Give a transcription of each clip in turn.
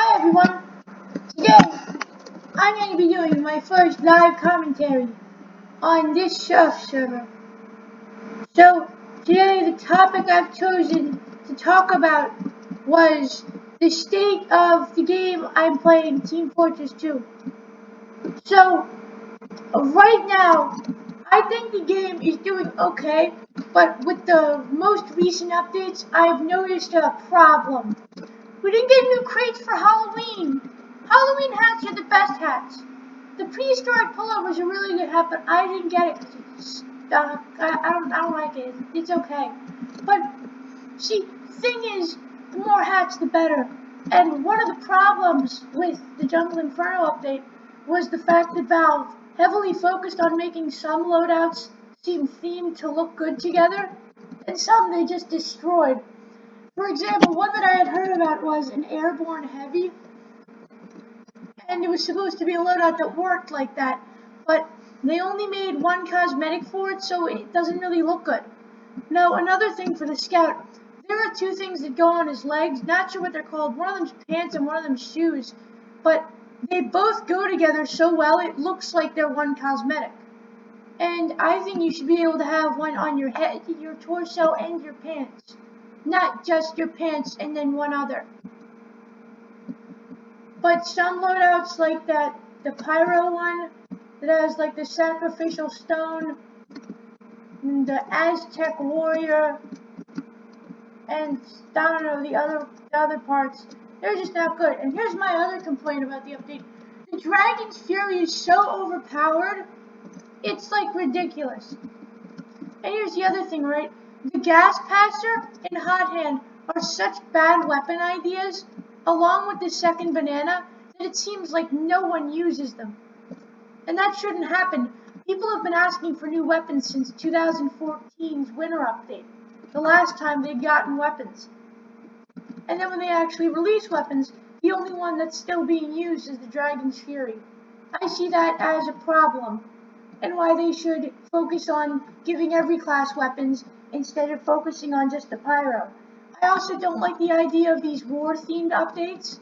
Hi everyone! Today I'm going to be doing my first live commentary on this surf server. So today the topic I've chosen to talk about was the state of the game I'm playing, Team Fortress 2. So right now I think the game is doing okay, but with the most recent updates I've noticed a problem. We didn't get new crates for Halloween. Halloween hats are the best hats. The prehistoric pullover is a really good hat, but I didn't get it because I don't like it. It's okay. But see, thing is, the more hats, the better. And one of the problems with the Jungle Inferno update was the fact that Valve heavily focused on making some loadouts seem themed to look good together, and some they just destroyed. For example, one that I had heard about was an airborne heavy, and it was supposed to be a loadout that worked like that, but they only made one cosmetic for it, so it doesn't really look good. Now, another thing for the Scout, there are two things that go on his legs, not sure what they're called, one of them's pants and one of them's shoes, but they both go together so well it looks like they're one cosmetic. And I think you should be able to have one on your head, your torso, and your pants. Not just your pants and then one other. But some loadouts like that, the pyro one that has like the sacrificial stone, and the Aztec warrior, and I don't know the other parts, they're just not good. And here's my other complaint about the update: the Dragon's Fury is so overpowered, it's like ridiculous. And here's the other thing, right? The gas passer and hot hand are such bad weapon ideas, along with the second banana, that it seems like no one uses them. And that shouldn't happen. People have been asking for new weapons since 2014's winter update, the last time they'd gotten weapons. And then when they actually release weapons, the only one that's still being used is the Dragon's Fury. I see that as a problem, and why they should focus on giving every class weapons instead of focusing on just the pyro. I also don't like the idea of these war-themed updates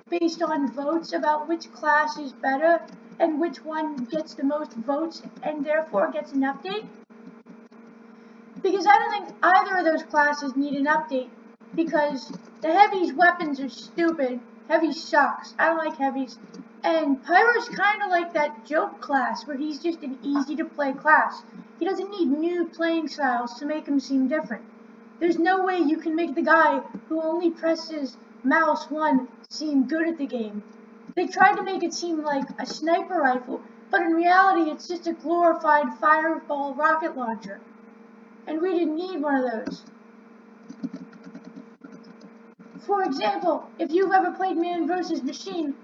based on votes about which class is better and which one gets the most votes and therefore gets an update. Because I don't think either of those classes need an update, because the heavy's weapons are stupid. Heavy sucks. I don't like heavies. And Pyro's kind of like that joke class, where he's just an easy-to-play class. He doesn't need new playing styles to make him seem different. There's no way you can make the guy who only presses mouse 1 seem good at the game. They tried to make it seem like a sniper rifle, but in reality it's just a glorified fireball rocket launcher. And we didn't need one of those. For example, if you've ever played Man vs. Machine,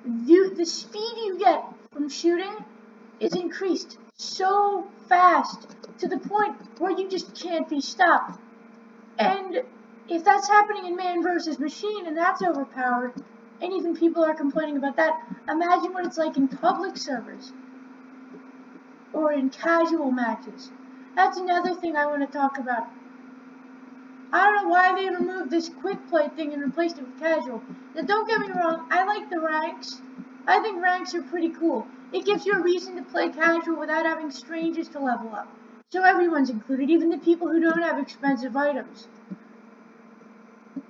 the speed you get from shooting is increased so fast to the point where you just can't be stopped. And if that's happening in Man vs. Machine and that's overpowered, and even people are complaining about that, imagine what it's like in public servers or in casual matches. That's another thing I want to talk about. I don't know why they removed this quick play thing and replaced it with casual. Now don't get me wrong, I like the ranks. I think ranks are pretty cool. It gives you a reason to play casual without having strangers to level up. So everyone's included, even the people who don't have expensive items.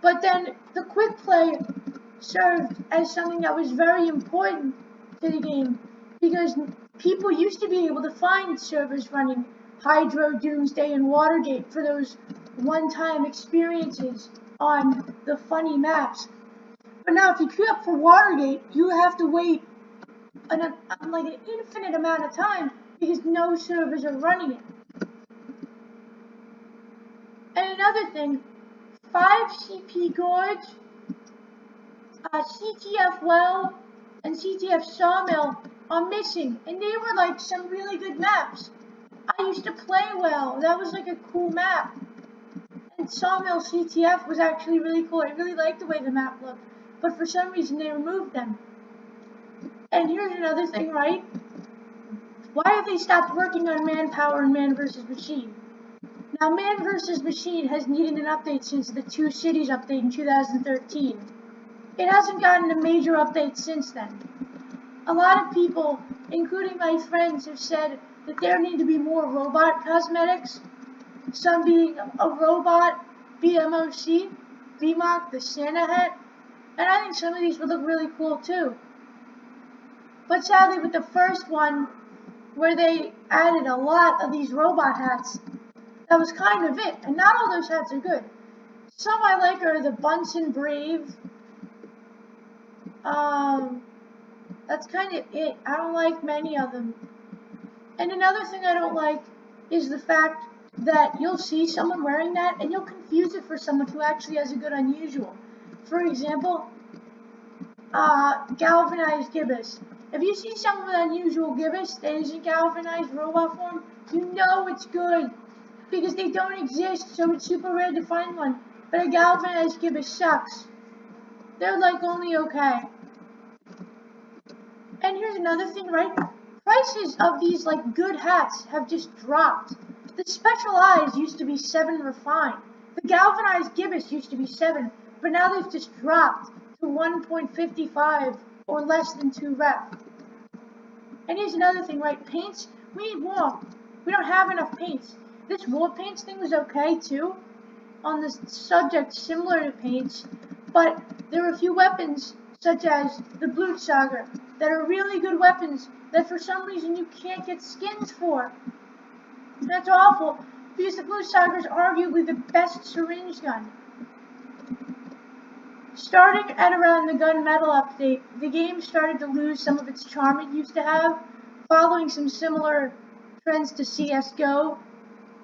But then the quick play served as something that was very important to the game, because people used to be able to find servers running Hydro, Doomsday, and Watergate for those one-time experiences on the funny maps. But now if you queue up for Watergate, you have to wait an infinite amount of time because no servers are running it. And another thing, 5 CP Gorge, CTF Well, and CTF Sawmill are missing, and they were like some really good maps. I used to play Well, that was like a cool map. And Sawmill CTF was actually really cool. I really liked the way the map looked, but for some reason they removed them. And here's another thing, right? Why have they stopped working on Manpower and Man vs. Machine? Now, Man vs. Machine has needed an update since the Two Cities update in 2013. it hasn't gotten a major update since then. A lot of people, including my friends, have said that there need to be more robot cosmetics, some being a robot, BMOC, VMOC, the Santa hat, and I think some of these would look really cool too. But sadly, with the first one, where they added a lot of these robot hats, that was kind of it, and not all those hats are good. Some I like are the Bunsen Brave. That's kind of it. I don't like many of them. And another thing I don't like is the fact that you'll see someone wearing that and you'll confuse it for someone who actually has a good unusual. For example, galvanized gibbous. If you see someone with unusual gibbous that is in galvanized robot form, you know it's good because they don't exist, so it's super rare to find one. But a galvanized gibbous sucks. They're like only okay. And here's another thing, right? Prices of these like good hats have just dropped. The Specialized used to be 7 refined. The galvanized gibbous used to be 7, but now they've just dropped to 1.55 or less than 2 rep. And here's another thing, right? Paints, we need more. We don't have enough paints. This war paints thing was okay too, on this subject similar to paints, but there are a few weapons, such as the Blutsager, that are really good weapons that for some reason you can't get skins for. That's awful, because the Blutsager is arguably the best syringe gun. Starting at around the gunmetal update, the game started to lose some of its charm it used to have, following some similar trends to CSGO,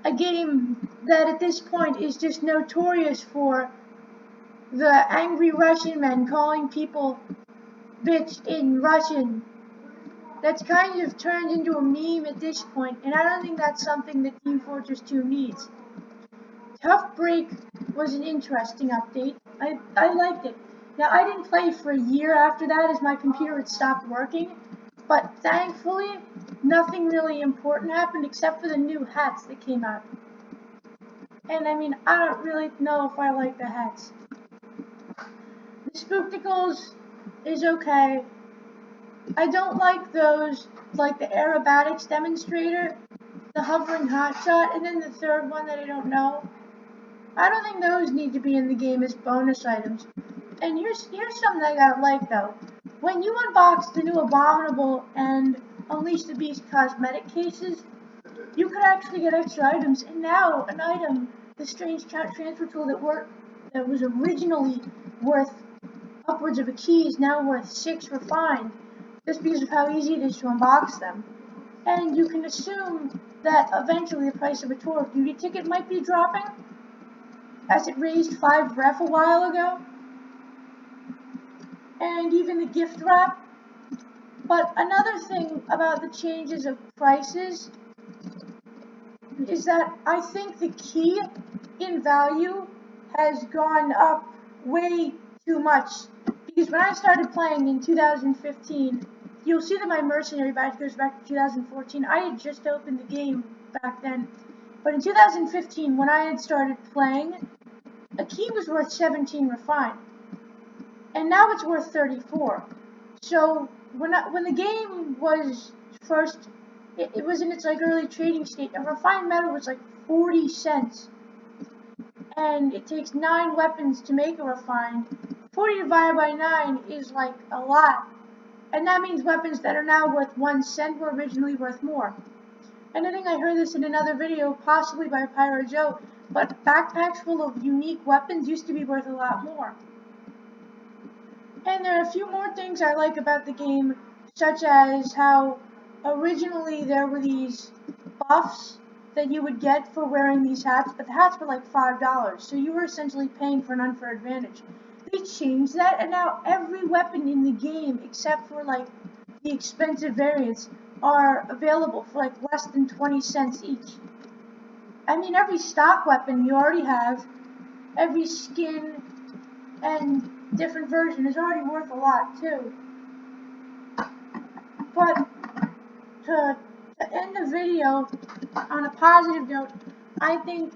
a game that at this point is just notorious for the angry Russian men calling people bitch in Russian. That's kind of turned into a meme at this point, and I don't think that's something that Team Fortress 2 needs. Tough Break was an interesting update. I liked it. Now, I didn't play for a year after that as my computer had stopped working, but thankfully, nothing really important happened except for the new hats that came out. And I mean, I don't really know if I like the hats. The Spookticles is okay. I don't like those, like the aerobatics demonstrator, the hovering hotshot, and then the third one that I don't know. I don't think those need to be in the game as bonus items. And here's something I gotta like though. When you unbox the new Abominable and Unleash the Beast cosmetic cases, you could actually get extra items. And now an item, the Strange Count Transfer Tool that was originally worth upwards of a key is now worth 6 refined, just because of how easy it is to unbox them. And you can assume that eventually the price of a Tour of Duty ticket might be dropping, as it raised 5 ref a while ago, and even the gift wrap. But another thing about the changes of prices is that I think the key in value has gone up way too much. Because when I started playing in 2015, you'll see that my mercenary badge goes back to 2014. I had just opened the game back then. But in 2015, when I had started playing, a key was worth 17 refined, and now it's worth 34. So when the game was first, it was in its like early trading state. A refined metal was like 40 cents, and it takes 9 weapons to make a refined. 40 divided by 9 is like a lot, and that means weapons that are now worth 1 cent were originally worth more. And I think I heard this in another video, possibly by Pyro Joe, but backpacks full of unique weapons used to be worth a lot more. And there are a few more things I like about the game, such as how originally there were these buffs that you would get for wearing these hats, but the hats were like $5, so you were essentially paying for an unfair advantage. They changed that, and now every weapon in the game, except for like the expensive variants, are available for like less than 20 cents each. I mean, every stock weapon you already have, every skin and different version is already worth a lot too. But to end the video on a positive note, I think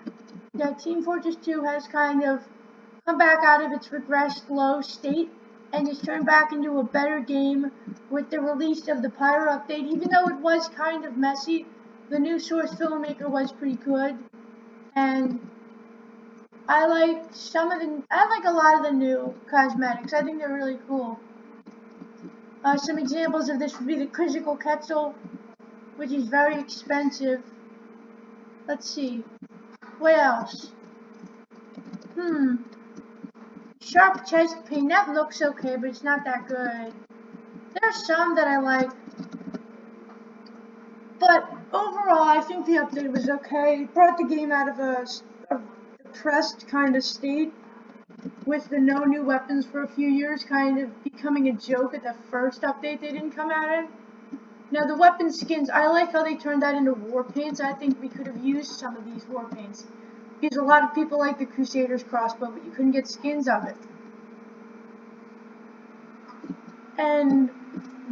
that Team Fortress 2 has kind of come back out of its regressed low state, and it's turned back into a better game with the release of the Pyro update. Even though it was kind of messy, the new source filmmaker was pretty good, and I like a lot of the new cosmetics. I think they're really cool. Some examples of this would be the Critical Quetzal, which is very expensive. Let's see. What else? Sharp chest paint. That looks okay, but it's not that good. There's some that I like. But overall, I think the update was okay. It brought the game out of a depressed kind of state, with the no new weapons for a few years kind of becoming a joke at the first update they didn't come out in. Now the weapon skins, I like how they turned that into war paints. I think we could have used some of these war paints, because a lot of people like the Crusader's crossbow, but you couldn't get skins of it. And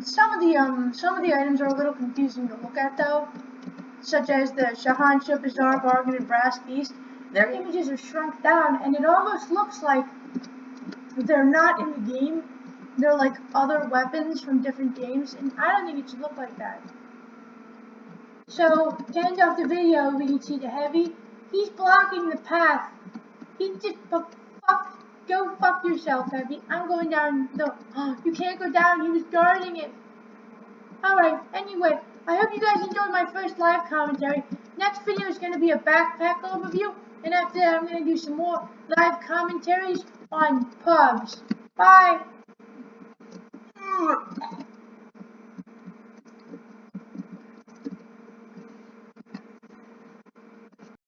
some of the items are a little confusing to look at though, such as the Shahansha, Bizarre Bargain, and Brass Beast. Their images are shrunk down, and it almost looks like they're not in the game. They're like other weapons from different games, and I don't think it should look like that. So, to end off the video, we can see the Heavy. He's blocking the path. He just, go fuck yourself, Heavy. I'm going down. No, you can't go down. He was guarding it. Alright, anyway, I hope you guys enjoyed my first live commentary. Next video is going to be a backpack overview, and after that I'm going to do some more live commentaries on pubs. Bye!